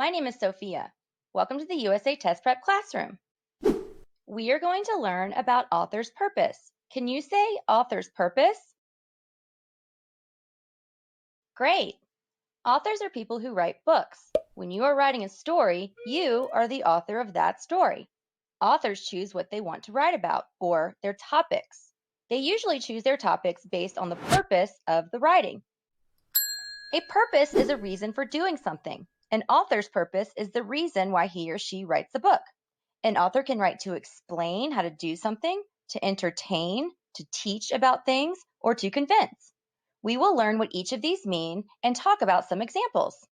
My name is Sophia. Welcome to the USA Test Prep classroom. We are going to learn about author's purpose. Can you say author's purpose? Great. Authors are people who write books. When you are writing a story, you are the author of that story. Authors choose what they want to write about, or their topics. They usually choose their topics based on the purpose of the writing. A purpose is a reason for doing something. An author's purpose is the reason why he or she writes a book. An author can write to explain how to do something, to entertain, to teach about things, or to convince. We will learn what each of these mean and talk about some examples.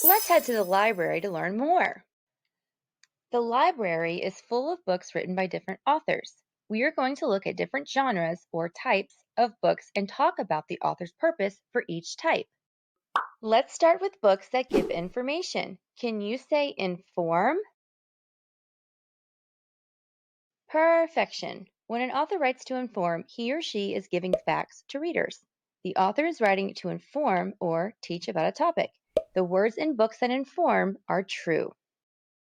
Let's head to the library to learn more. The library is full of books written by different authors. We are going to look at different genres or types of books and talk about the author's purpose for each type. Let's start with books that give information. Can you say inform? Perfection. When an author writes to inform, he or she is giving facts to readers. The author is writing to inform or teach about a topic. The words in books that inform are true.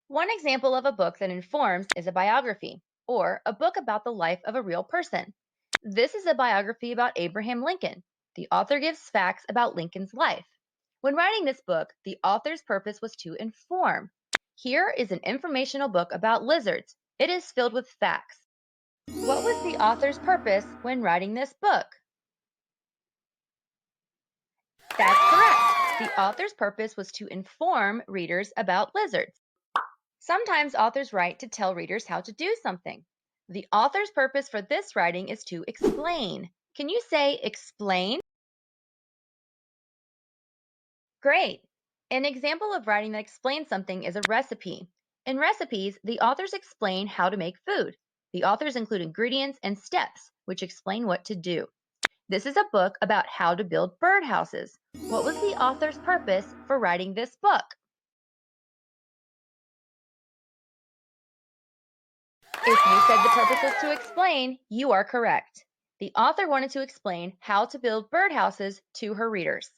One example of a book that informs is a biography, or a book about the life of a real person. This is a biography about Abraham Lincoln. The author gives facts about Lincoln's life. When writing this book, the author's purpose was to inform. Here is an informational book about lizards. It is filled with facts. What was the author's purpose when writing this book? That's correct. The author's purpose was to inform readers about lizards. Sometimes authors write to tell readers how to do something. The author's purpose for this writing is to explain. Can you say explain? Great. An example of writing that explains something is a recipe. In recipes, the authors explain how to make food. The authors include ingredients and steps, which explain what to do. This is a book about how to build birdhouses. What was the author's purpose for writing this book? If you said the purpose was to explain, you are correct. The author wanted to explain how to build birdhouses to her readers.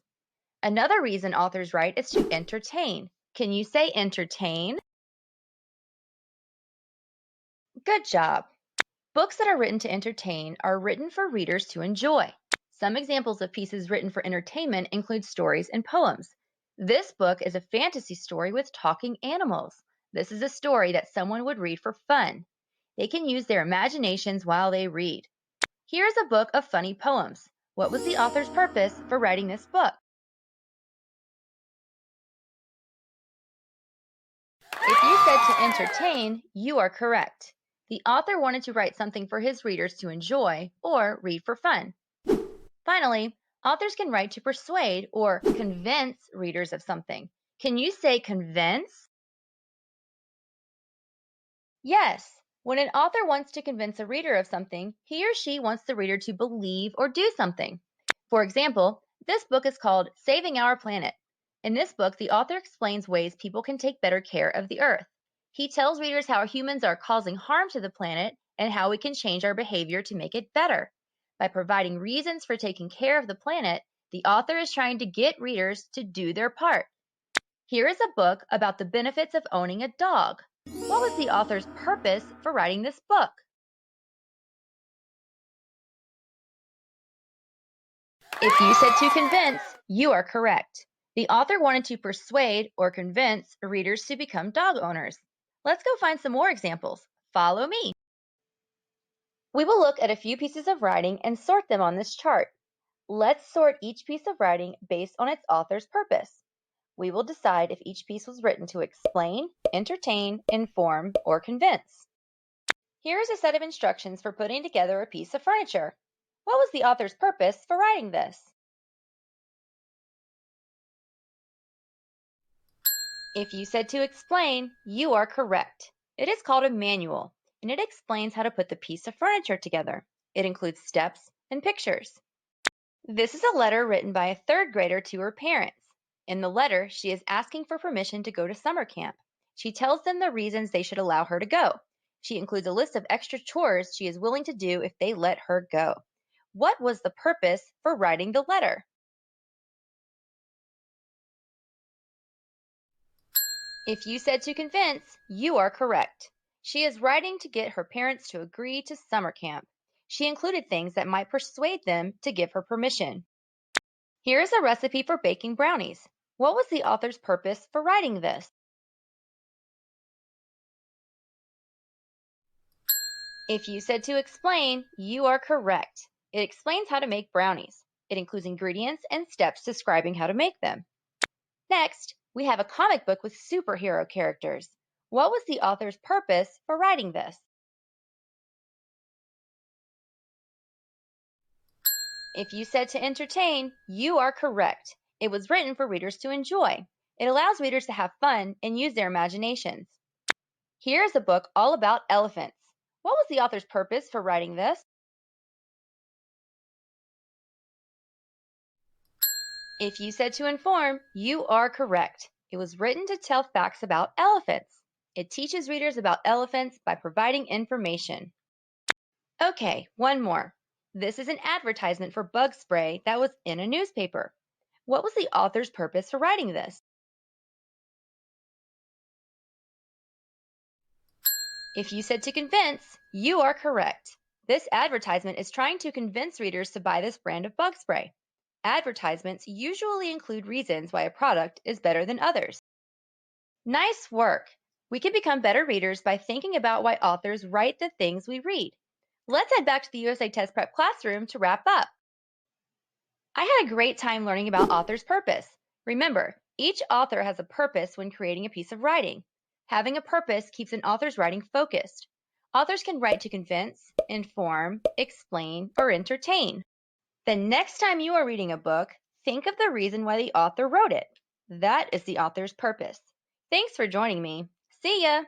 Another reason authors write is to entertain. Can you say entertain? Good job. Books that are written to entertain are written for readers to enjoy. Some examples of pieces written for entertainment include stories and poems. This book is a fantasy story with talking animals. This is a story that someone would read for fun. They can use their imaginations while they read. Here's a book of funny poems. What was the author's purpose for writing this book? If you said to entertain, you are correct. The author wanted to write something for his readers to enjoy or read for fun. Finally, authors can write to persuade or convince readers of something. Can you say convince? Yes. When an author wants to convince a reader of something, he or she wants the reader to believe or do something. For example, this book is called Saving Our Planet. In this book, the author explains ways people can take better care of the earth. He tells readers how humans are causing harm to the planet and how we can change our behavior to make it better. By providing reasons for taking care of the planet, the author is trying to get readers to do their part. Here is a book about the benefits of owning a dog. What was the author's purpose for writing this book? If you said to convince, you are correct. The author wanted to persuade or convince readers to become dog owners. Let's go find some more examples. Follow me. We will look at a few pieces of writing and sort them on this chart. Let's sort each piece of writing based on its author's purpose. We will decide if each piece was written to explain, entertain, inform, or convince. Here is a set of instructions for putting together a piece of furniture. What was the author's purpose for writing this? If you said to explain, you are correct. It is called a manual, and it explains how to put the piece of furniture together. It includes steps and pictures. This is a letter written by a third grader to her parents. In the letter, she is asking for permission to go to summer camp. She tells them the reasons they should allow her to go. She includes a list of extra chores she is willing to do if they let her go. What was the purpose for writing the letter? If you said to convince, you are correct. She is writing to get her parents to agree to summer camp. She included things that might persuade them to give her permission. Here is a recipe for baking brownies. What was the author's purpose for writing this? If you said to explain, you are correct. It explains how to make brownies. It includes ingredients and steps describing how to make them. Next, we have a comic book with superhero characters. What was the author's purpose for writing this? If you said to entertain, you are correct. It was written for readers to enjoy. It allows readers to have fun and use their imaginations. Here's a book all about elephants. What was the author's purpose for writing this? If you said to inform, you are correct. It was written to tell facts about elephants. It teaches readers about elephants by providing information. Okay, one more. This is an advertisement for bug spray that was in a newspaper. What was the author's purpose for writing this? If you said to convince, you are correct. This advertisement is trying to convince readers to buy this brand of bug spray. Advertisements usually include reasons why a product is better than others. Nice work! We can become better readers by thinking about why authors write the things we read. Let's head back to the USA Test Prep classroom to wrap up. I had a great time learning about author's purpose. Remember, each author has a purpose when creating a piece of writing. Having a purpose keeps an author's writing focused. Authors can write to convince, inform, explain, or entertain. The next time you are reading a book, think of the reason why the author wrote it. That is the author's purpose. Thanks for joining me. See ya!